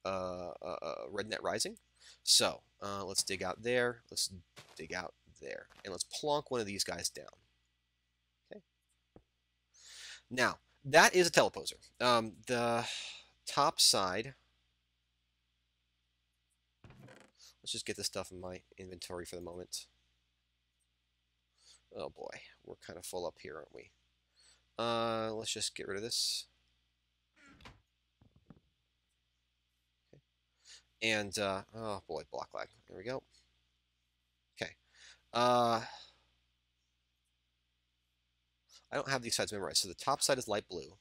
Speaker 1: Rednet Rising. So let's dig out there. Let's dig out there, and let's plonk one of these guys down. Okay. Now that is a teleposer. The top side. Let's just get this stuff in my inventory for the moment. Oh boy, we're kind of full up here, aren't we? Let's just get rid of this. Okay. And, oh boy, block lag. There we go. Okay. I don't have these sides memorized. So the top side is light blue.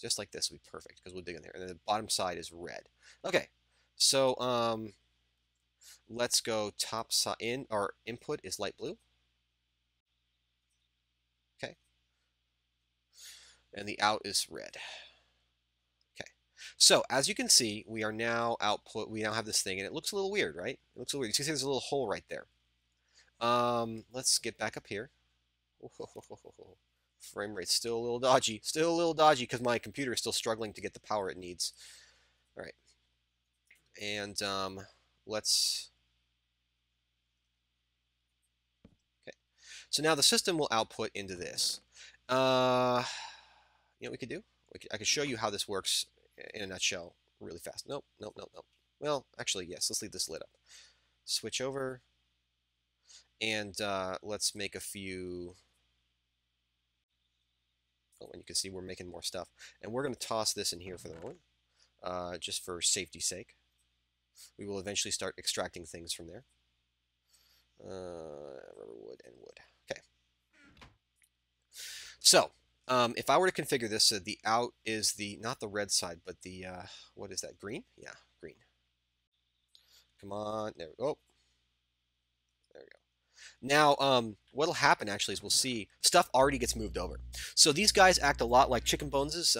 Speaker 1: Just like this would be perfect, because we'll dig in there. And then the bottom side is red. Okay, so let's go top side. Our input is light blue. Okay, and the out is red. Okay, so as you can see, we are now output. We now have this thing, and it looks a little weird, right? It looks a little weird. You can see there's a little hole right there. Let's get back up here. Frame rate's still a little dodgy. Still a little dodgy because my computer is still struggling to get the power it needs. All right. And let's... Okay. So now the system will output into this. You know what we could do? I could show you how this works in a nutshell really fast. Nope, nope, nope, nope. Well, actually, yes. Let's leave this lit up. Switch over. And let's make a few... And you can see we're making more stuff. And we're going to toss this in here for the moment, just for safety's sake. We will eventually start extracting things from there. Rubber, wood, and wood. Okay. So, if I were to configure this, so the out is the, not the red side, but the, what is that, green? Yeah, green. Come on. There we go. There we go. Now, what'll happen actually is we'll see stuff already gets moved over. So these guys act a lot like chicken bones'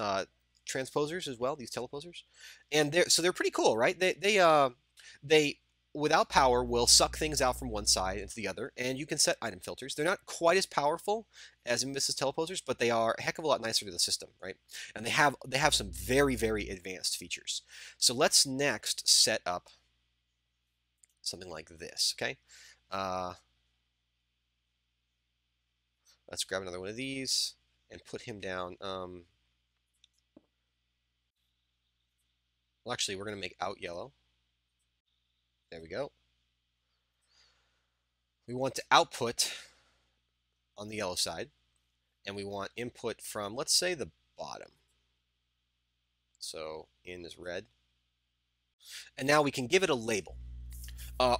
Speaker 1: transposers as well. These teleposers, and they're pretty cool, right? They without power will suck things out from one side into the other, and you can set item filters. They're not quite as powerful as Immibis' teleposers, but they are a heck of a lot nicer to the system, right? And they have some very, very advanced features. So let's next set up something like this, okay? Let's grab another one of these and put him down. Well, actually, we're going to make out yellow. There we go. We want to output on the yellow side, and we want input from, let's say, the bottom. So in is red. And now we can give it a label.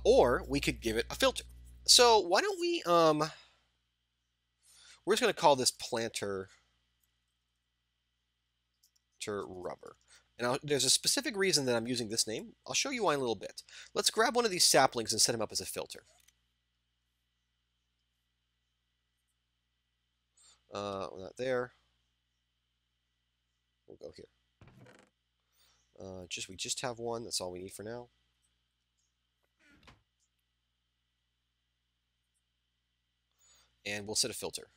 Speaker 1: Or we could give it a filter. So why don't we, we're just going to call this planter rubber. And there's a specific reason that I'm using this name. I'll show you why in a little bit. Let's grab one of these saplings and set him up as a filter. We're not there. We'll go here. We just have one. That's all we need for now. And we'll set a filter.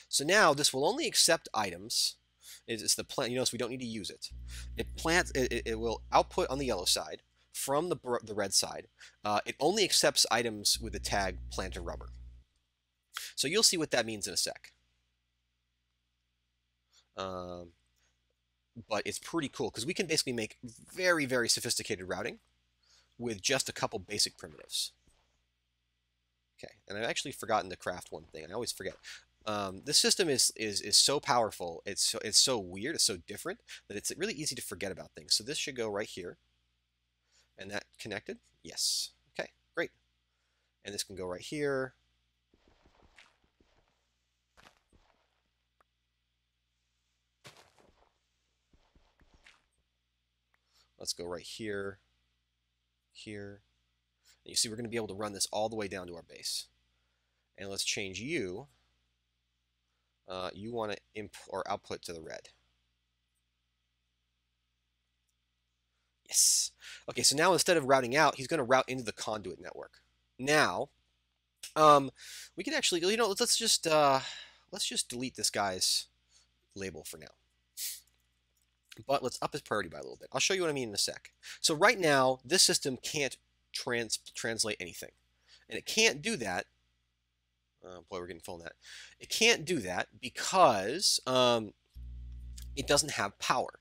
Speaker 1: So now this will only accept items. It's the plant. You notice we don't need to use it. It will output on the yellow side from the red side. It only accepts items with the tag planter rubber. So you'll see what that means in a sec. But it's pretty cool because we can basically make very, very sophisticated routing with just a couple basic primitives. Okay, and I've actually forgotten to craft one thing. I always forget. This system is so powerful. It's so weird. It's so different that it's really easy to forget about things. So this should go right here, and that connected. Yes. Okay, great. And this can go right here. Let's go right here, here. And you see we're going to be able to run this all the way down to our base. And let's change you. You want to input or output to the red. Yes. Okay, so now instead of routing out, he's going to route into the conduit network. Now, we can actually, you know, let's just delete this guy's label for now. But let's up his priority by a little bit. I'll show you what I mean in a sec. So right now, this system can't translate anything. And it can't do that. Boy, we're getting full on that. It can't do that because it doesn't have power.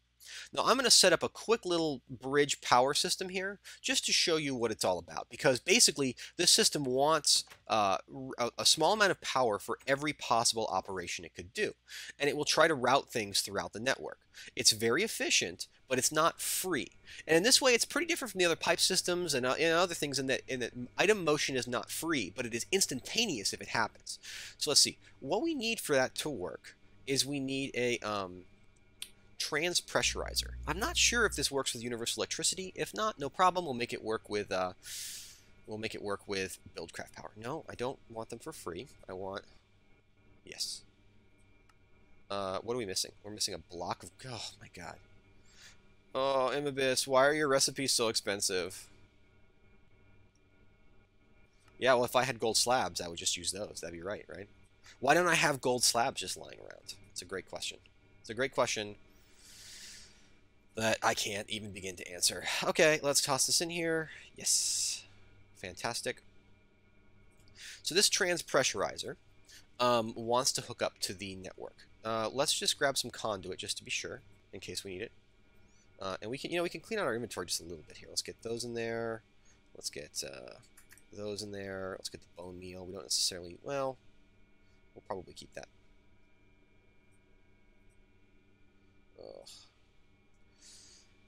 Speaker 1: Now, I'm going to set up a quick little bridge power system here just to show you what it's all about. Because basically, this system wants a small amount of power for every possible operation it could do. And it will try to route things throughout the network. It's very efficient, but it's not free. And in this way, it's pretty different from the other pipe systems and other things in that item motion is not free, but it is instantaneous if it happens. So let's see. What we need for that to work is we need a transpressurizer. I'm not sure if this works with universal electricity. If not, no problem. We'll make it work with buildcraft power. No, I don't want them for free. I want, yes. What are we missing? We're missing a block of, oh my god. Oh, Immibis, why are your recipes so expensive? Yeah, well, if I had gold slabs, I would just use those. That'd be right? Why don't I have gold slabs just lying around? It's a great question. It's a great question that I can't even begin to answer. Okay, let's toss this in here. Yes. Fantastic. So this transpressurizer wants to hook up to the network. Let's just grab some conduit just to be sure, in case we need it. And we can clean out our inventory just a little bit here. Let's get those in there. Let's get those in there. Let's get the bone meal. We don't necessarily, well, we'll probably keep that.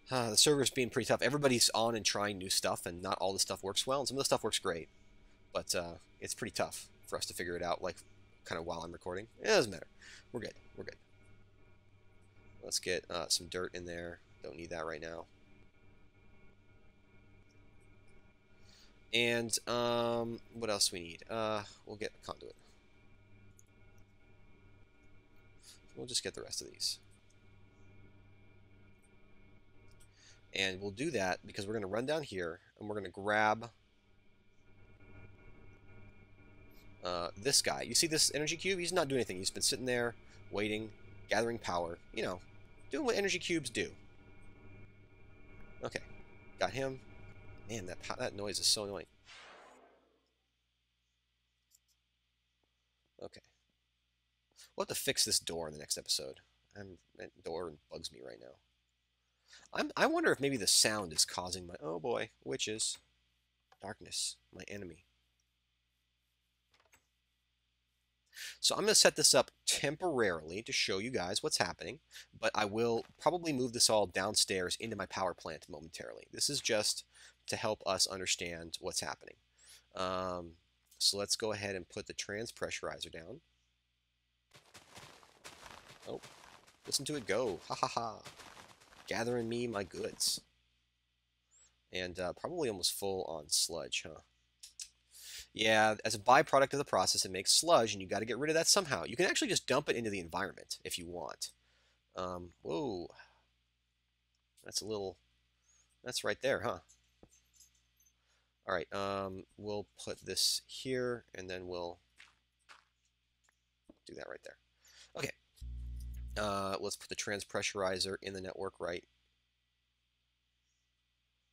Speaker 1: The server's being pretty tough. Everybody's on and trying new stuff, and not all the stuff works well. And some of the stuff works great, but it's pretty tough for us to figure it out, like, kind of while I'm recording. It doesn't matter. We're good. We're good. Let's get some dirt in there. Don't need that right now. And what else do we need? We'll get a conduit. We'll just get the rest of these. And we'll do that because we're going to run down here and we're going to grab this guy. You see this energy cube? He's not doing anything. He's been sitting there waiting, gathering power, you know, doing what energy cubes do. Okay, got him. Man, that noise is so annoying. Okay. We'll have to fix this door in the next episode. That door bugs me right now. I wonder if maybe the sound is causing my... Oh boy, witches. Darkness, my enemy. So I'm going to set this up temporarily to show you guys what's happening, but I will probably move this all downstairs into my power plant momentarily. This is just to help us understand what's happening. So let's go ahead and put the trans pressurizer down. Oh, listen to it go. Ha ha ha. Gathering me my goods. And probably almost full on sludge, huh? Yeah, as a byproduct of the process, it makes sludge, and you got to get rid of that somehow. You can actually just dump it into the environment if you want. Whoa. That's a little... That's right there, huh? All right, we'll put this here, and then we'll do that right there. Okay. Let's put the trans pressurizer in the network right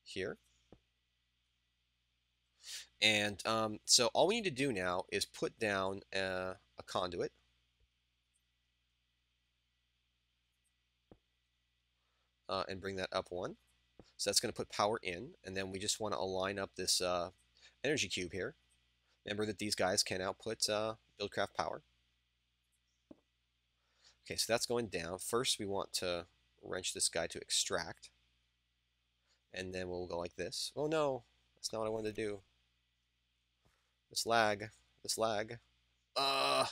Speaker 1: here. And so all we need to do now is put down a conduit. And bring that up one. So that's going to put power in, and then we just want to align up this energy cube here. Remember that these guys can output Buildcraft power. Okay, so that's going down. First, we want to wrench this guy to extract. And then we'll go like this. Oh no, that's not what I wanted to do. This lag. I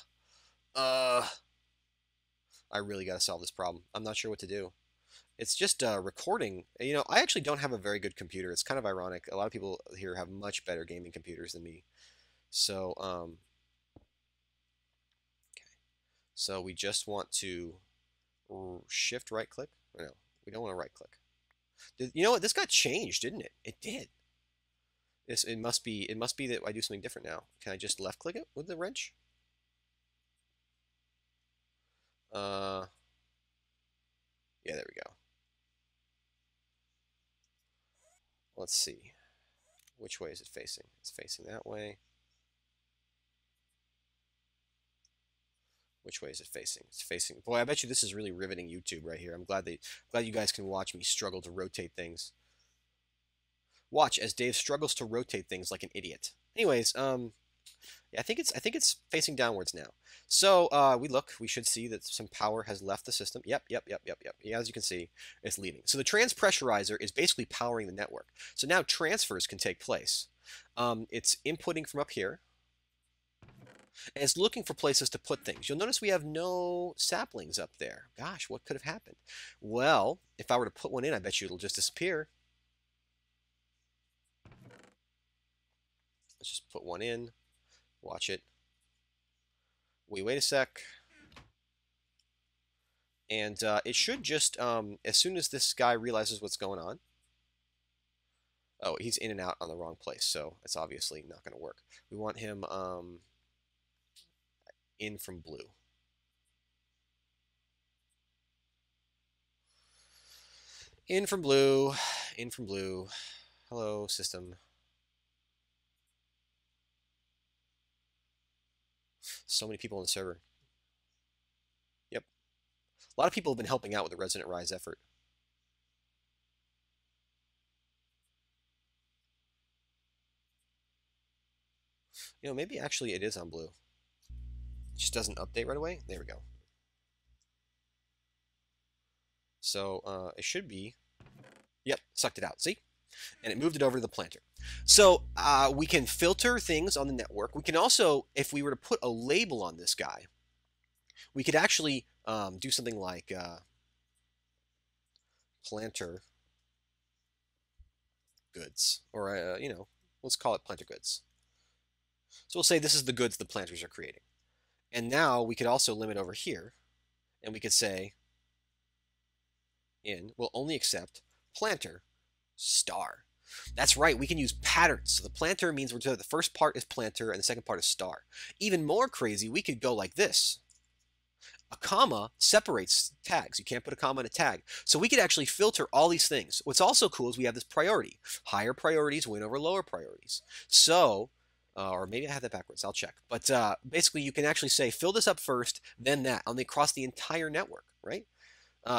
Speaker 1: really got to solve this problem. I'm not sure what to do. It's just recording. You know, I actually don't have a very good computer. It's kind of ironic. A lot of people here have much better gaming computers than me. So, okay. So we just want to shift right click. No, we don't want to right click. You know what? This got changed, didn't it? It did. It must be that I do something different now. Can I just left click it with the wrench? Yeah, there we go. Let's see. Which way is it facing? It's facing that way. Which way is it facing? It's facing... Boy, I bet you this is really riveting YouTube right here. I'm glad you guys can watch me struggle to rotate things. Watch as Dave struggles to rotate things like an idiot. Anyways, yeah, I think it's facing downwards now. So we should see that some power has left the system. Yep. Yeah, as you can see, it's leaving. So the trans pressurizer is basically powering the network. So now transfers can take place. It's inputting from up here, and it's looking for places to put things. You'll notice we have no saplings up there. Gosh, what could have happened? Well, if I were to put one in, I bet you it'll just disappear. Let's just put one in. Watch it. We wait a sec. And it should just, as soon as this guy realizes what's going on. Oh, he's in and out on the wrong place, so it's obviously not going to work. We want him in from blue. In from blue. In from blue. Hello, system. So many people on the server. Yep. A lot of people have been helping out with the Resonant Rise effort. You know, maybe actually it is on blue. It just doesn't update right away. There we go. So it should be... Yep, sucked it out. See? And it moved it over to the planter. So we can filter things on the network. We can also, if we were to put a label on this guy, we could actually do something like planter goods, or you know, let's call it planter goods. So we'll say this is the goods the planters are creating. And now we could also limit over here, and we could say will only accept planter star. That's right, we can use patterns. So the planter means the first part is planter and the second part is star. Even more crazy, we could go like this. A comma separates tags. You can't put a comma in a tag. So we could actually filter all these things. What's also cool is we have this priority. Higher priorities win over lower priorities. So or maybe I have that backwards. I'll check. But basically, you can actually say fill this up first, then that, and they cross the entire network, right?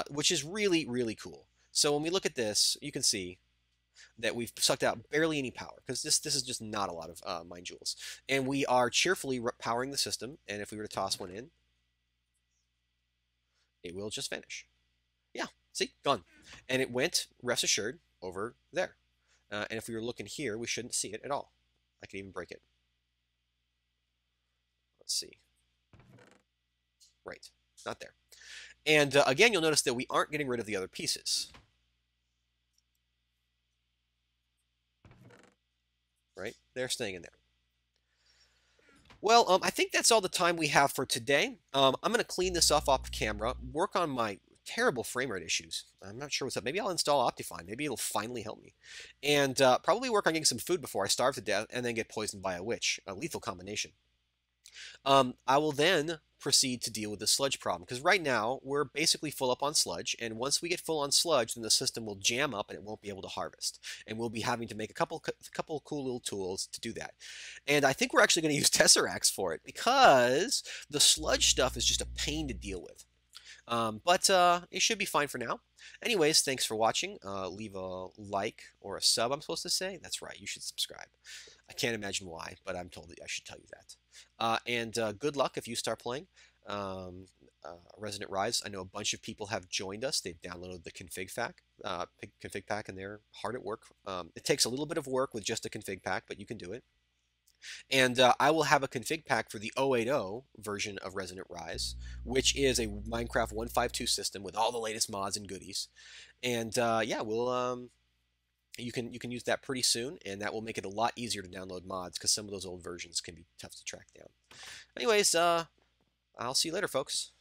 Speaker 1: Which is really, really cool. So when we look at this, you can see that we've sucked out barely any power because this is just not a lot of mine joules. And we are cheerfully powering the system. And if we were to toss one in, it will just vanish. Yeah, see, gone. And it went, rest assured, over there. And if we were looking here, we shouldn't see it at all. I could even break it. Let's see. Right, not there. And again, you'll notice that we aren't getting rid of the other pieces. Right, they're staying in there. Well, I think that's all the time we have for today. I'm going to clean this off camera, work on my terrible frame rate issues. I'm not sure what's up. Maybe I'll install Optifine. Maybe it'll finally help me. And probably work on getting some food before I starve to death and then get poisoned by a witch. A lethal combination. I will then proceed to deal with the sludge problem, because right now we're basically full up on sludge, and once we get full on sludge, then the system will jam up and it won't be able to harvest, and we'll be having to make a couple cool little tools to do that. And I think we're actually going to use tesseracts for it, because the sludge stuff is just a pain to deal with. But it should be fine for now. Anyways, thanks for watching. Leave a like or a sub, I'm supposed to say. That's right, you should subscribe. I can't imagine why, but I'm told that I should tell you that. And good luck if you start playing Resonant Rise. I know a bunch of people have joined us. They've downloaded the config pack, and they're hard at work. It takes a little bit of work with just a config pack, but you can do it. And I will have a config pack for the 080 version of Resonant Rise, which is a Minecraft 1.5.2 system with all the latest mods and goodies. And yeah, we'll you can use that pretty soon, and that will make it a lot easier to download mods, because some of those old versions can be tough to track down. Anyways, I'll see you later, folks.